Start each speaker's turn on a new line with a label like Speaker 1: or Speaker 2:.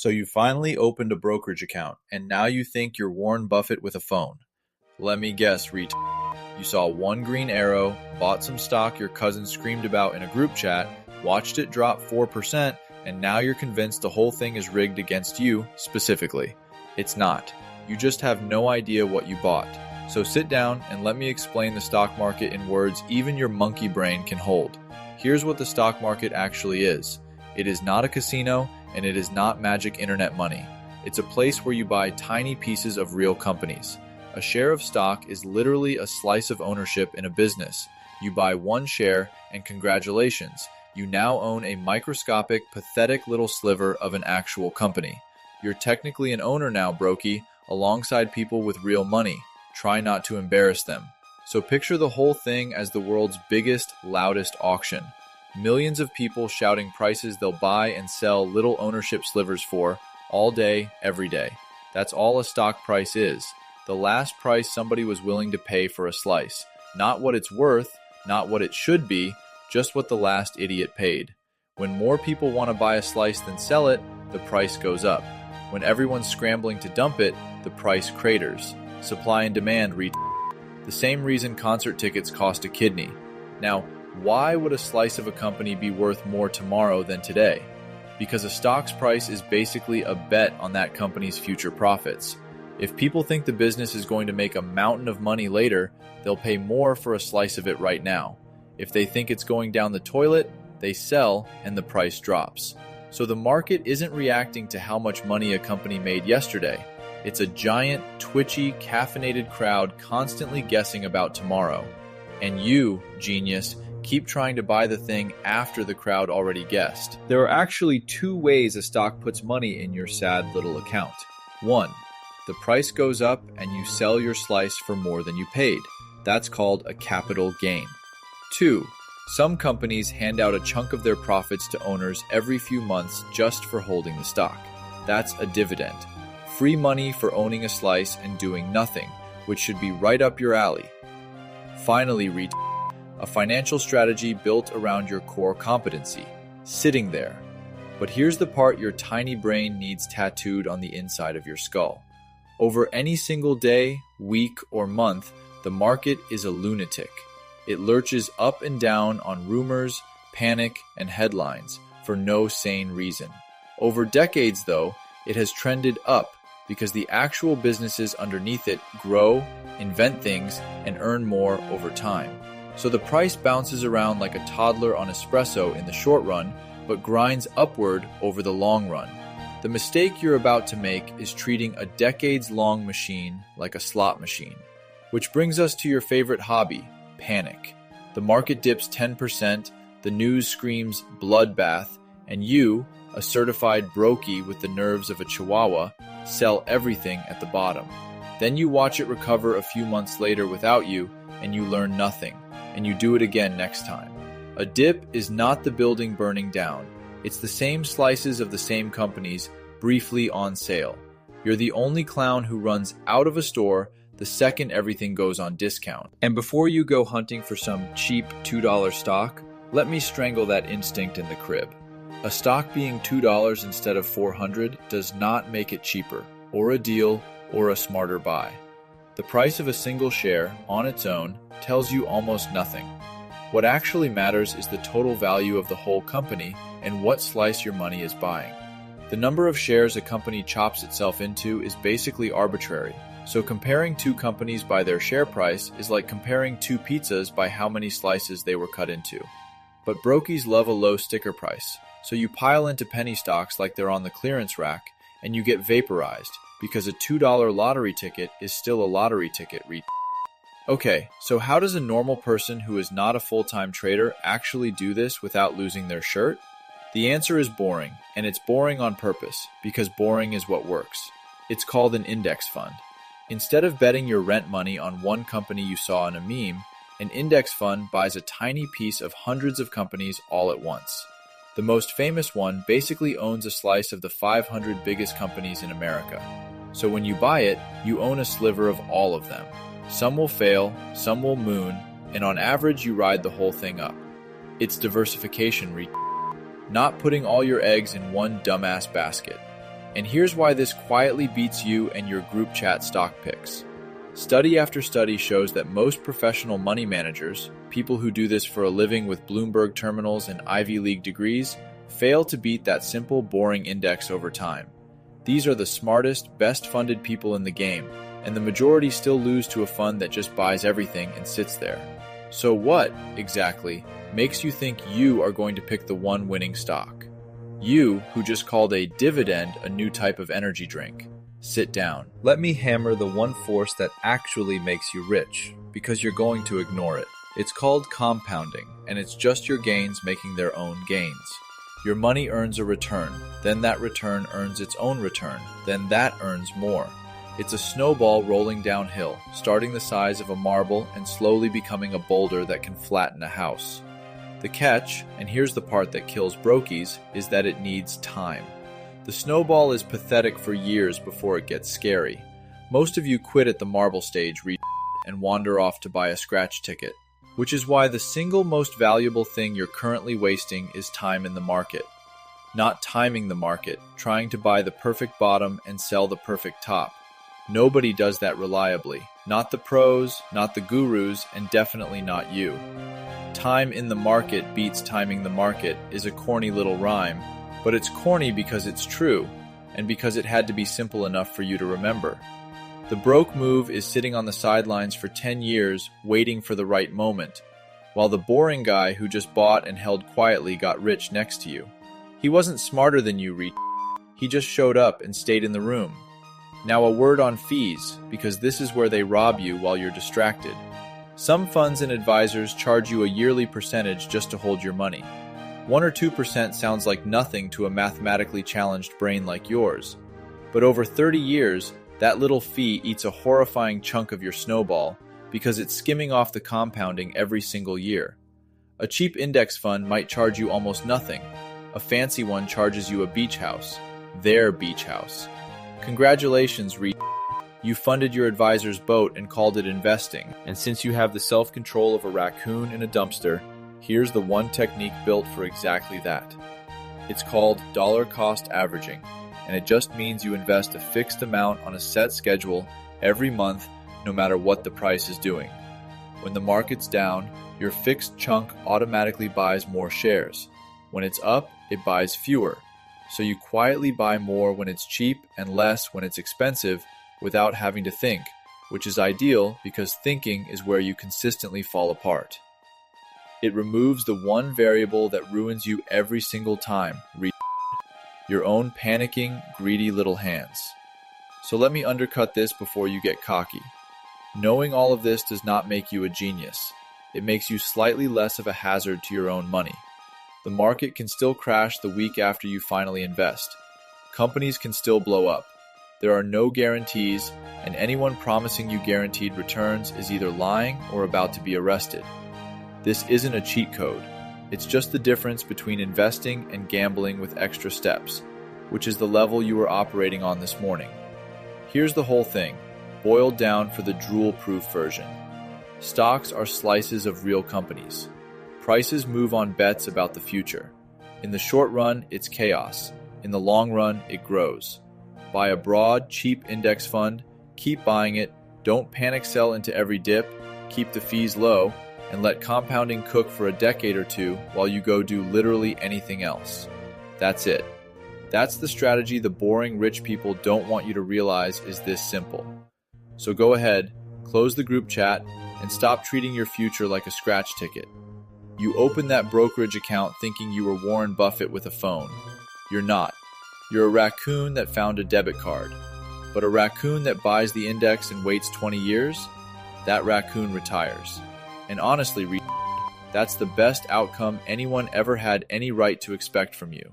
Speaker 1: So you finally opened a brokerage account, and now you think you're Warren Buffett with a phone. Let me guess, you saw one green arrow, bought some stock your cousin screamed about in a group chat, watched it drop 4%, and now you're convinced the whole thing is rigged against you, specifically. It's not. You just have no idea what you bought. So sit down and let me explain the stock market in words even your monkey brain can hold. Here's what the stock market actually is. It is not a casino, and it is not magic internet money. It's a place where you buy tiny pieces of real companies. A share of stock is literally a slice of ownership in a business. You buy one share, and congratulations, you now own a microscopic, pathetic little sliver of an actual company. You're technically an owner now, brokey, alongside people with real money. Try not to embarrass them. So picture the whole thing as the world's biggest, loudest auction. Millions of people shouting prices they'll buy and sell little ownership slivers for all day, every day. That's all a stock price is. The last price somebody was willing to pay for a slice. Not what it's worth, not what it should be, just what the last idiot paid. When more people want to buy a slice than sell it, the price goes up. When everyone's scrambling to dump it, the price craters. Supply and demand the same reason concert tickets cost a kidney. Now, why would a slice of a company be worth more tomorrow than today? Because a stock's price is basically a bet on that company's future profits. If people think the business is going to make a mountain of money later, they'll pay more for a slice of it right now. If they think it's going down the toilet, they sell and the price drops. So the market isn't reacting to how much money a company made yesterday. It's a giant, twitchy, caffeinated crowd constantly guessing about tomorrow. And you, genius, keep trying to buy the thing after the crowd already guessed. There are actually two ways a stock puts money in your sad little account. 1. The price goes up and you sell your slice for more than you paid. That's called a capital gain. 2. Some companies hand out a chunk of their profits to owners every few months just for holding the stock. That's a dividend. Free money for owning a slice and doing nothing, which should be right up your alley. Finally, a financial strategy built around your core competency, sitting there. But here's the part your tiny brain needs tattooed on the inside of your skull. Over any single day, week, or month, the market is a lunatic. It lurches up and down on rumors, panic, and headlines for no sane reason. Over decades, though, it has trended up because the actual businesses underneath it grow, invent things, and earn more over time. So the price bounces around like a toddler on espresso in the short run, but grinds upward over the long run. The mistake you're about to make is treating a decades-long machine like a slot machine. Which brings us to your favorite hobby, panic. The market dips 10%, the news screams bloodbath, and you, a certified brokey with the nerves of a chihuahua, sell everything at the bottom. Then you watch it recover a few months later without you, and you learn nothing, and you do it again next time. A dip is not the building burning down. It's the same slices of the same companies briefly on sale. You're the only clown who runs out of a store the second everything goes on discount. And before you go hunting for some cheap $2 stock, let me strangle that instinct in the crib. A stock being $2 instead of $400 does not make it cheaper, or a deal, or a smarter buy. The price of a single share, on its own, tells you almost nothing. What actually matters is the total value of the whole company and what slice your money is buying. The number of shares a company chops itself into is basically arbitrary, so comparing two companies by their share price is like comparing two pizzas by how many slices they were cut into. But brokies love a low sticker price, so you pile into penny stocks like they're on the clearance rack, and you get vaporized, because a $2 lottery ticket is still a lottery ticket. Okay, so how does a normal person who is not a full-time trader actually do this without losing their shirt? The answer is boring, and it's boring on purpose, because boring is what works. It's called an index fund. Instead of betting your rent money on one company you saw in a meme, an index fund buys a tiny piece of hundreds of companies all at once. The most famous one basically owns a slice of the 500 biggest companies in America. So when you buy it, you own a sliver of all of them. Some will fail, some will moon, and on average you ride the whole thing up. It's diversification, not putting all your eggs in one dumbass basket. And here's why this quietly beats you and your group chat stock picks. Study after study shows that most professional money managers, people who do this for a living with Bloomberg terminals and Ivy League degrees, fail to beat that simple, boring index over time. These are the smartest, best-funded people in the game, and the majority still lose to a fund that just buys everything and sits there. So what, exactly, makes you think you are going to pick the one winning stock? You, who just called a dividend a new type of energy drink. Sit down. Let me hammer the one force that actually makes you rich, because you're going to ignore it. It's called compounding, and it's just your gains making their own gains. Your money earns a return, then that return earns its own return, then that earns more. It's a snowball rolling downhill, starting the size of a marble and slowly becoming a boulder that can flatten a house. The catch, and here's the part that kills brokies, is that it needs time. The snowball is pathetic for years before it gets scary. Most of you quit at the marble stage, and wander off to buy a scratch ticket, which is why the single most valuable thing you're currently wasting is time in the market. Not timing the market, trying to buy the perfect bottom and sell the perfect top. Nobody does that reliably. Not the pros, not the gurus, and definitely not you. Time in the market beats timing the market is a corny little rhyme, but it's corny because it's true, and because it had to be simple enough for you to remember. The broke move is sitting on the sidelines for 10 years, waiting for the right moment, while the boring guy who just bought and held quietly got rich next to you. He wasn't smarter than you, he just showed up and stayed in the room. Now a word on fees, because this is where they rob you while you're distracted. Some funds and advisors charge you a yearly percentage just to hold your money. 1 or 2% sounds like nothing to a mathematically challenged brain like yours. But over 30 years, that little fee eats a horrifying chunk of your snowball because it's skimming off the compounding every single year. A cheap index fund might charge you almost nothing. A fancy one charges you a beach house. Their beach house. Congratulations, you funded your advisor's boat and called it investing. And since you have the self-control of a raccoon in a dumpster, here's the one technique built for exactly that. It's called dollar cost averaging, and it just means you invest a fixed amount on a set schedule every month, no matter what the price is doing. When the market's down, your fixed chunk automatically buys more shares. When it's up, it buys fewer. So you quietly buy more when it's cheap and less when it's expensive without having to think, which is ideal because thinking is where you consistently fall apart. It removes the one variable that ruins you every single time, your own panicking, greedy little hands. So let me undercut this before you get cocky. Knowing all of this does not make you a genius. It makes you slightly less of a hazard to your own money. The market can still crash the week after you finally invest. Companies can still blow up. There are no guarantees, and anyone promising you guaranteed returns is either lying or about to be arrested. This isn't a cheat code. It's just the difference between investing and gambling with extra steps, which is the level you were operating on this morning. Here's the whole thing, boiled down for the drool-proof version. Stocks are slices of real companies. Prices move on bets about the future. In the short run, it's chaos. In the long run, it grows. Buy a broad, cheap index fund, keep buying it, don't panic sell into every dip, keep the fees low, and let compounding cook for a decade or two while you go do literally anything else. That's it. That's the strategy the boring rich people don't want you to realize is this simple. So go ahead, close the group chat, and stop treating your future like a scratch ticket. You opened that brokerage account thinking you were Warren Buffett with a phone. You're not. You're a raccoon that found a debit card. But a raccoon that buys the index and waits 20 years? That raccoon retires. And honestly, that's the best outcome anyone ever had any right to expect from you.